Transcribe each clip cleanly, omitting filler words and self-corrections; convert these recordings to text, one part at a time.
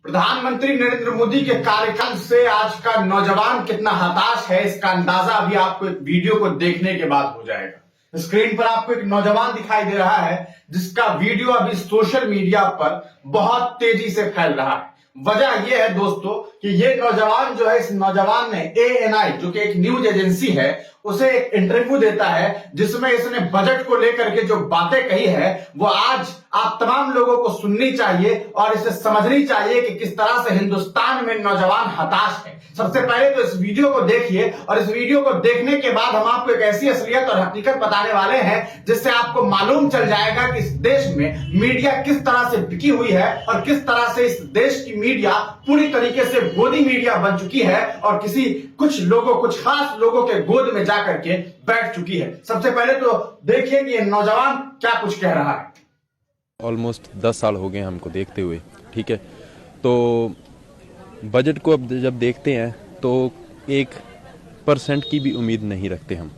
प्रधानमंत्री नरेंद्र मोदी के कार्यकाल से आज का नौजवान कितना हताश है, इसका अंदाजा अभी आपको एक वीडियो को देखने के बाद हो जाएगा। स्क्रीन पर आपको एक नौजवान दिखाई दे रहा है जिसका वीडियो अभी सोशल मीडिया पर बहुत तेजी से फैल रहा है। वजह यह है दोस्तों कि ये नौजवान जो है, इस नौजवान ने ANI जो कि एक न्यूज एजेंसी है उसे एक इंटरव्यू देता है जिसमें इसने बजट को लेकर के जो बातें कही है वो आज आप तमाम लोगों को सुननी चाहिए और इसे समझनी चाहिए कि किस तरह से हिंदुस्तान में नौजवान हताश है। सबसे पहले तो इस वीडियो को देखिए और इस वीडियो को देखने के बाद हम आपको एक ऐसी असलियत और हकीकत बताने वाले हैं जिससे आपको मालूम चल जाएगा कि इस देश में मीडिया किस तरह से बिकी हुई है और किस तरह से इस देश की मीडिया पूरी तरीके से गोदी मीडिया बन चुकी है और कुछ लोगों, कुछ खास लोगों के गोद में जाकर के बैठ चुकी है। सबसे पहले तो देखिए कि ये नौजवान क्या कुछ कह रहा है। ऑलमोस्ट 10 साल हो गए हमको देखते हुए, ठीक है। तो बजट को अब जब देखते हैं तो 1% की भी उम्मीद नहीं रखते हम।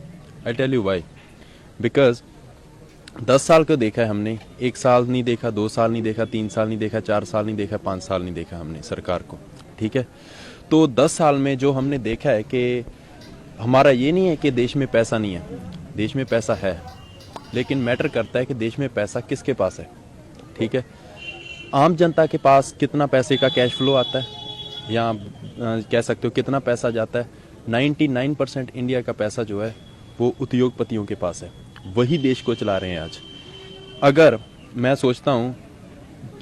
I tell you why, because 10 साल को देखा है हमने, 1 साल नहीं देखा, 2 साल नहीं देखा, 3 साल नहीं देखा, 4 साल नहीं देखा, 5 साल नहीं देखा हमने सरकार को, ठीक है। तो 10 साल में जो हमने देखा है कि हमारा ये नहीं है कि देश में पैसा नहीं है, देश में पैसा है, लेकिन मैटर करता है कि देश में पैसा किसके पास है, ठीक है। आम जनता के पास कितना पैसे का कैश फ्लो आता है या कह सकते हो कितना पैसा जाता है। 99% इंडिया का पैसा जो है वो उद्योगपतियों के पास है, वही देश को चला रहे हैं आज। अगर मैं सोचता हूँ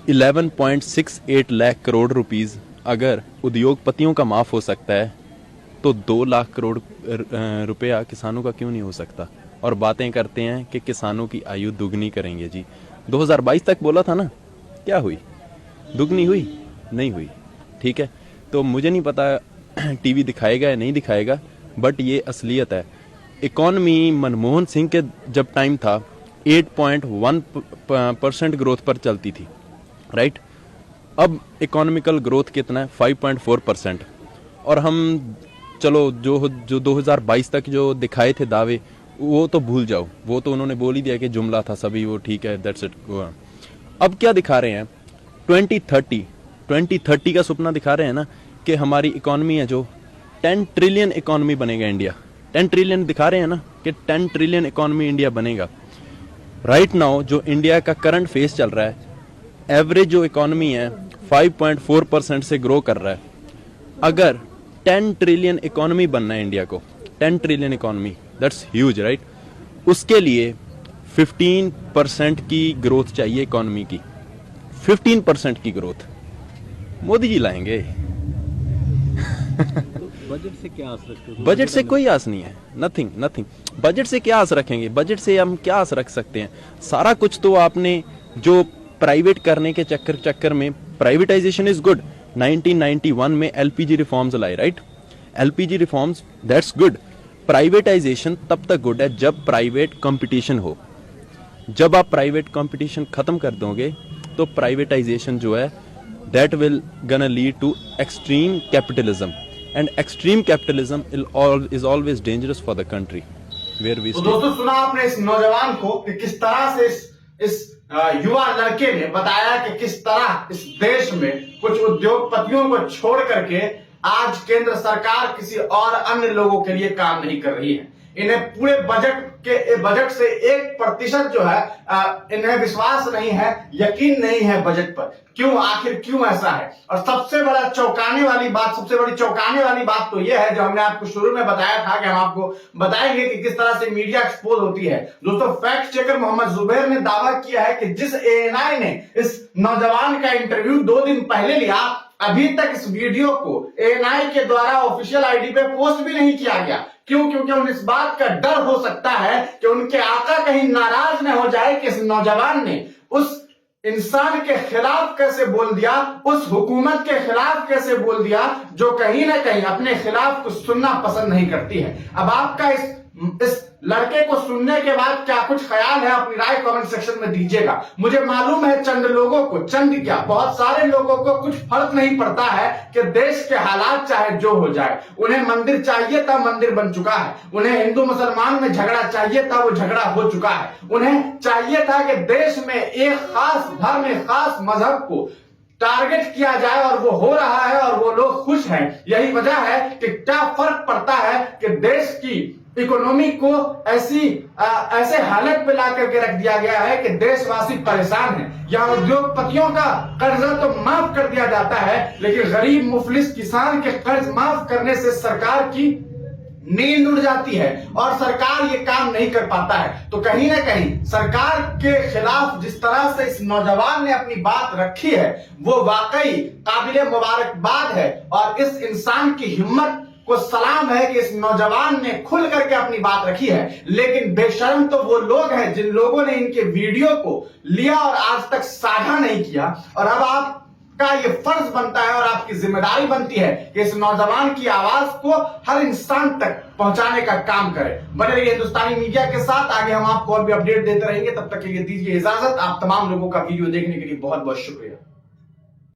11.68 लाख करोड़ रुपीस अगर उद्योगपतियों का माफ़ हो सकता है तो 2 लाख करोड़ रुपया किसानों का क्यों नहीं हो सकता। और बातें करते हैं कि किसानों की आयु दुगनी करेंगे जी। 2022 तक बोला था ना, क्या हुई? दुगनी हुई? नहीं हुई, ठीक है। तो मुझे नहीं पता टीवी दिखाएगा या नहीं दिखाएगा, बट ये असलियत है। इकॉनमी मनमोहन सिंह के जब टाइम था 8.1% ग्रोथ पर चलती थी, राइट। अब इकोनॉमिकल ग्रोथ कितना है? 5.4%। और हम चलो जो 2022 तक जो दिखाए थे दावे वो तो भूल जाओ, वो तो उन्होंने बोल ही दिया कि जुमला था सभी, वो ठीक है, दैट्स इट। अब क्या दिखा रहे हैं? 2030 का सपना दिखा रहे हैं ना कि हमारी इकोनॉमी है जो 10 ट्रिलियन इकोनॉमी बनेगा इंडिया। 10 ट्रिलियन दिखा रहे हैं ना कि 10 ट्रिलियन इकोनॉमी इंडिया बनेगा। राइट नाउ जो इंडिया का करंट फेस चल रहा है, एवरेज जो इकोनॉमी है 5.4% से ग्रो कर रहा है। अगर 10 ट्रिलियन इकोनॉमी बनना है इंडिया को, 10 trillion economy, that's huge, right. उसके लिए 15% की ग्रोथ चाहिए इकोनॉमी की। 15% की ग्रोथ मोदी जी लाएंगे। बजट से क्या आस रखते हैं? बजट से कोई आस नहीं है, नथिंग। बजट से क्या आस रखेंगे? बजट से हम क्या आस रख सकते हैं? सारा कुछ तो आपने जो प्राइवेट करने के चक्कर में, प्राइवेटाइजेशन इज गुड। 1991 में LPG रिफॉर्म्स लाए, right. LPG reforms, that's good. Privatisation तब तक गुड है जब प्राइवेट कंपटीशन हो। जब आप प्राइवेट कंपटीशन खत्म कर दोगे तो प्राइवेटाइजेशन जो है that will gonna lead to extreme capitalism, and extreme capitalism is always dangerous for the country where we. तो दोस्तों सुना आपने इस नौजवान को कि किस तरह से इस युवा लड़के ने बताया कि किस तरह इस देश में कुछ उद्योगपतियों को छोड़ करके आज केंद्र सरकार किसी और अन्य लोगों के लिए काम नहीं कर रही है। इन्हें पूरे बजट से 1% जो है इन्हें विश्वास नहीं है, यकीन नहीं है बजट पर। क्यों? आखिर क्यों ऐसा है? और सबसे बड़ी चौंकाने वाली बात तो यह है जो हमने आपको शुरू में बताया था कि हम आपको बताएंगे कि किस तरह से मीडिया एक्सपोज होती है। दोस्तों फैक्ट चेकर मोहम्मद जुबैर ने दावा किया है कि जिस ANI ने इस नौजवान का इंटरव्यू 2 दिन पहले लिया, अभी तक इस वीडियो को ANI के द्वारा ऑफिशियल ID पे पोस्ट भी नहीं किया गया। क्यों? क्योंकि उन्हें इस बात का डर हो सकता है कि उनके आका कहीं नाराज न हो जाए कि इस नौजवान ने उस इंसान के खिलाफ कैसे बोल दिया, उस हुकूमत के खिलाफ कैसे बोल दिया जो कहीं ना कहीं अपने खिलाफ कुछ सुनना पसंद नहीं करती है। अब आपका इस लड़के को सुनने के बाद क्या कुछ ख्याल है, अपनी राय कमेंट सेक्शन में दीजिएगा। मुझे मालूम है चंद लोगों को, चंद क्या बहुत सारे लोगों को कुछ फर्क नहीं पड़ता है कि देश के हालात चाहे जो हो जाए। उन्हें मंदिर चाहिए था, मंदिर बन चुका है। उन्हें हिंदू मुसलमान में झगड़ा चाहिए था, वो झगड़ा हो चुका है। उन्हें चाहिए था कि देश में एक खास धर्म, एक खास मजहब को टारगेट किया जाए और वो हो रहा है और वो लोग खुश हैं। यही वजह है कि क्या फर्क पड़ता है कि देश की इकोनॉमी को ऐसे हालत पे ला करके रख दिया गया है कि देशवासी परेशान हैं। यहाँ उद्योगपतियों का कर्जा तो माफ कर दिया जाता है, लेकिन गरीब मुफलिस किसान के कर्ज माफ करने से सरकार की नींद उड़ जाती है और सरकार ये काम नहीं कर पाता है। तो कहीं ना कहीं सरकार के खिलाफ जिस तरह से इस नौजवान ने अपनी बात रखी है वो वाकई काबिले मुबारकबाद है और इस इंसान की हिम्मत को सलाम है कि इस नौजवान ने खुल करके अपनी बात रखी है। लेकिन बेशर्म तो वो लोग हैं जिन लोगों ने इनके वीडियो को लिया और आज तक साझा नहीं किया। और अब आपका ये फर्ज बनता है और आपकी जिम्मेदारी बनती है कि इस नौजवान की आवाज को हर इंसान तक पहुंचाने का काम करें। बने रहिए हिंदुस्तानी मीडिया के साथ, आगे हम आपको और भी अपडेट देते रहेंगे। तब तक के लिए दीजिए इजाजत। आप तमाम लोगों का वीडियो देखने के लिए बहुत बहुत शुक्रिया।